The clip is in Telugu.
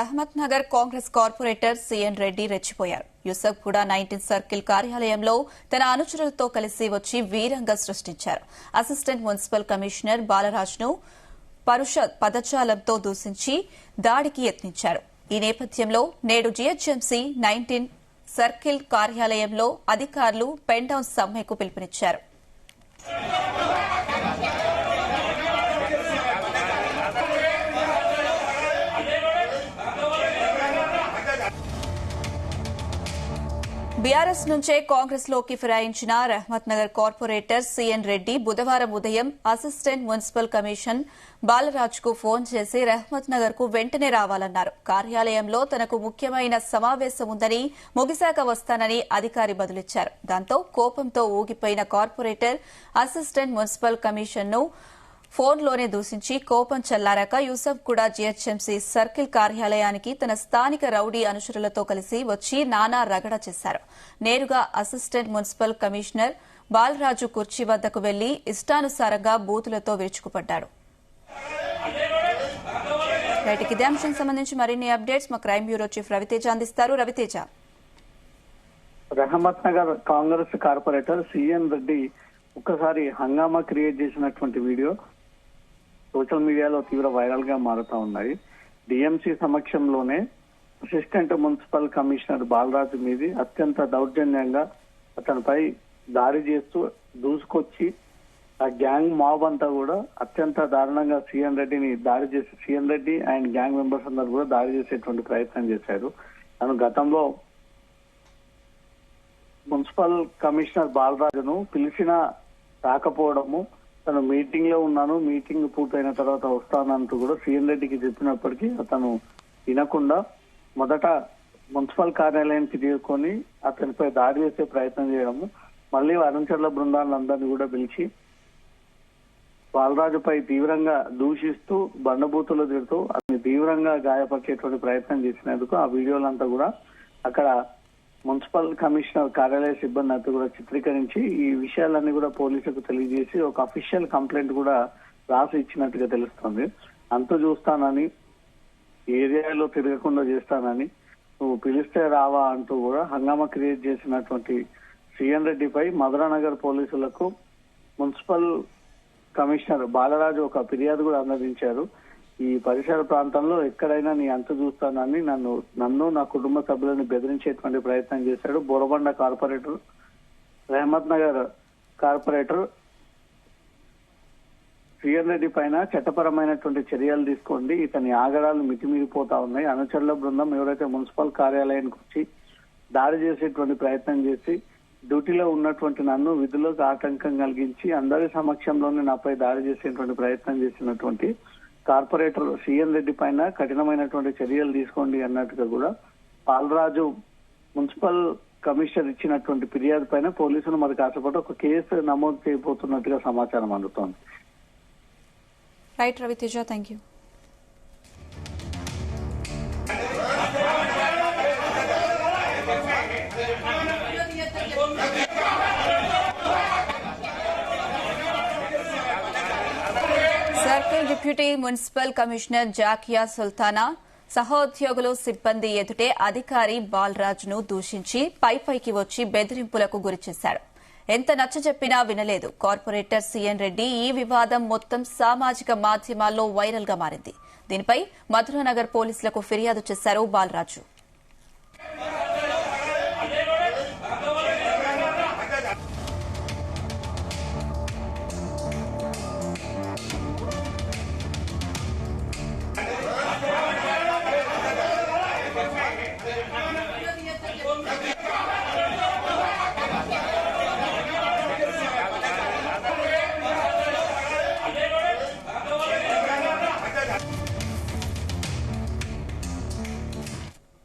రహమత్ నగర్ కాంగ్రెస్ కార్పొరేటర్ సిఎన్ రెడ్డి రెచ్చిపోయారు. యూసఫ్గూడ 19 సర్కిల్ కార్యాలయంలో తన అనుచరులతో కలిసి వచ్చి వీరంగా సృష్టించారు. అసిస్టెంట్ మున్సిపల్ కమిషనర్ బాలరాజ్ను పరుష పదజాలంతో దూషించి దాడికి యత్నించారు. ఈ నేపథ్యంలో నేడు జీహెచ్ఎంసీ 19 సర్కిల్ కార్యాలయంలో అధికారులు పెన్ డౌన్ సమ్మెకు పిలుపునిచ్చారు. బీఆర్ఎస్ నుంచే కాంగ్రెస్ లోకి ఫిరాయించిన రహమత్ నగర్ కార్పొరేటర్ సిఎన్ రెడ్డి బుధవారం ఉదయం అసిస్టెంట్ మున్సిపల్ కమిషన్ బాలరాజ్ కు ఫోన్ చేసి రహమత్ నగర్ కు వెంటనే రావాలన్నారు. కార్యాలయంలో తనకు ముఖ్యమైన సమావేశం ఉందని, ముగిశాక వస్తానని అధికారి బదులిచ్చారు. దాంతో కోపంతో ఊగిపోయిన కార్పొరేటర్ అసిస్టెంట్ మున్సిపల్ కమిషన్ ను ఫోన్లోనే దూషించి కోపం చల్లారాక యూసఫ్గూడ జీహెచ్ఎంసీ సర్కిల్ కార్యాలయానికి తన స్థానిక రౌడీ అనుచరులతో కలిసి వచ్చి నానా రగడ చేశారు. నేరుగా అసిస్టెంట్ మున్సిపల్ కమిషనర్ బాలరాజు కుర్చీ వద్దకు వెళ్లి ఇష్టానుసారంగా బూతులతో విరుచుకుపడ్డాడు. ఇదే అంశం సంబంధించి మరిన్ని అప్డేట్స్ మా క్రైమ్ బ్యూరో చీఫ్ రవితేజ అందిస్తారు. రవితేజ, రహమత్ నగర్ కాంగ్రెస్ కార్పొరేటర్ సిఎన్ రెడ్డి ఒక్కసారి హంగామా క్రియేట్ చేసినటువంటి వీడియో సోషల్ మీడియాలో తీవ్ర వైరల్ గా మారుతా ఉన్నాయి. డిఎంసీ సమక్షంలోనే అసిస్టెంట్ మున్సిపల్ కమిషనర్ బాలరాజు మీద అత్యంత దౌర్జన్యంగా అతనిపై దాడి చేస్తూ దూసుకొచ్చి ఆ గ్యాంగ్ మాబ్ అంతా కూడా అత్యంత దారుణంగా సిఎన్ రెడ్డిని దాడి చేసి CN Reddy and gang members అందరూ కూడా దాడి చేసేటువంటి ప్రయత్నం చేశారు. తను గతంలో మున్సిపల్ కమిషనర్ బాలరాజును పిలిచిన రాకపోవడము, తను మీటింగ్ లో ఉన్నాను, మీటింగ్ పూర్తయిన తర్వాత వస్తానంటూ కూడా సిఎన్ రెడ్డికి చెప్పినప్పటికీ అతను వినకుండా మొదట మున్సిపల్ కార్యాలయానికి చేరుకొని అతనిపై దాడి చేసే ప్రయత్నం చేయడము, మళ్లీ అనుచరుల బృందాలందరినీ కూడా పిలిచి బాలరాజుపై తీవ్రంగా దూషిస్తూ బండబూతులు తిడుతూ అతన్ని తీవ్రంగా గాయపరిచేటువంటి ప్రయత్నం చేసినందుకు ఆ వీడియోలంతా కూడా అక్కడ మున్సిపల్ కమిషనర్ కార్యాలయ సిబ్బంది అంతా కూడా చిత్రీకరించి ఈ విషయాలన్నీ కూడా పోలీసులకు తెలియజేసి ఒక అఫీషియల్ కంప్లైంట్ కూడా రాసి ఇచ్చినట్టుగా తెలుస్తుంది. అంతు చూస్తానని, ఏరియాలో తిరగకుండా చేస్తానని, నువ్వు పిలిస్తే రావా అంటూ కూడా హంగామా క్రియేట్ చేసినటువంటి సిఎన్ రెడ్డిపై మధురానగర్ పోలీసులకు మున్సిపల్ కమిషనర్ బాలరాజు ఒక ఫిర్యాదు కూడా అందించారు. ఈ పరిసర ప్రాంతంలో ఎక్కడైనా నీ అంతు చూస్తానని నన్ను నా కుటుంబ సభ్యులను బెదిరించేటువంటి ప్రయత్నం చేశాడు. Borabanda corporator Rahmat Nagar corporator CN Reddy పైన చట్టపరమైనటువంటి చర్యలు తీసుకోండి, ఇతని ఆగడాలు మితిమీరిపోతా ఉన్నాయి. అనుచరుల బృందం ఎవరైతే మున్సిపల్ కార్యాలయానికి వచ్చి దాడి చేసేటువంటి ప్రయత్నం చేసి డ్యూటీలో ఉన్నటువంటి నన్ను విధులకు ఆటంకం కలిగించి అందరి సమక్షంలోనే నాపై దాడి చేసేటువంటి ప్రయత్నం చేసినటువంటి కార్పొరేటర్ సిఎన్ రెడ్డి పైన కఠినమైనటువంటి చర్యలు తీసుకోండి అన్నట్టుగా కూడా బాలరాజు మున్సిపల్ కమిషనర్ ఇచ్చినటువంటి ఫిర్యాదు పైన పోలీసులు మరి కాసేపటి ఒక కేసు నమోదు చేయబోతున్నట్టుగా సమాచారం అందుతోంది. Right Raviteja, thank you. Circle deputy municipal commissioner Zakia Sultana సహోద్యోగులు సిబ్బంది ఎదుటే అధికారి బాలరాజ్ను దూషించి పైకి వచ్చి బెదిరింపులకు గురిచేశాడు. ఎంత నచ్చజెప్పినా వినలేదు కార్పొరేటర్ సిఎన్ రెడ్డి. ఈ వివాదం మొత్తం సామాజిక మాధ్యమాల్లో వైరల్ గా మారింది. దీనిపై మధురానగర్ పోలీసులకు ఫిర్యాదు చేశారు బాలరాజు.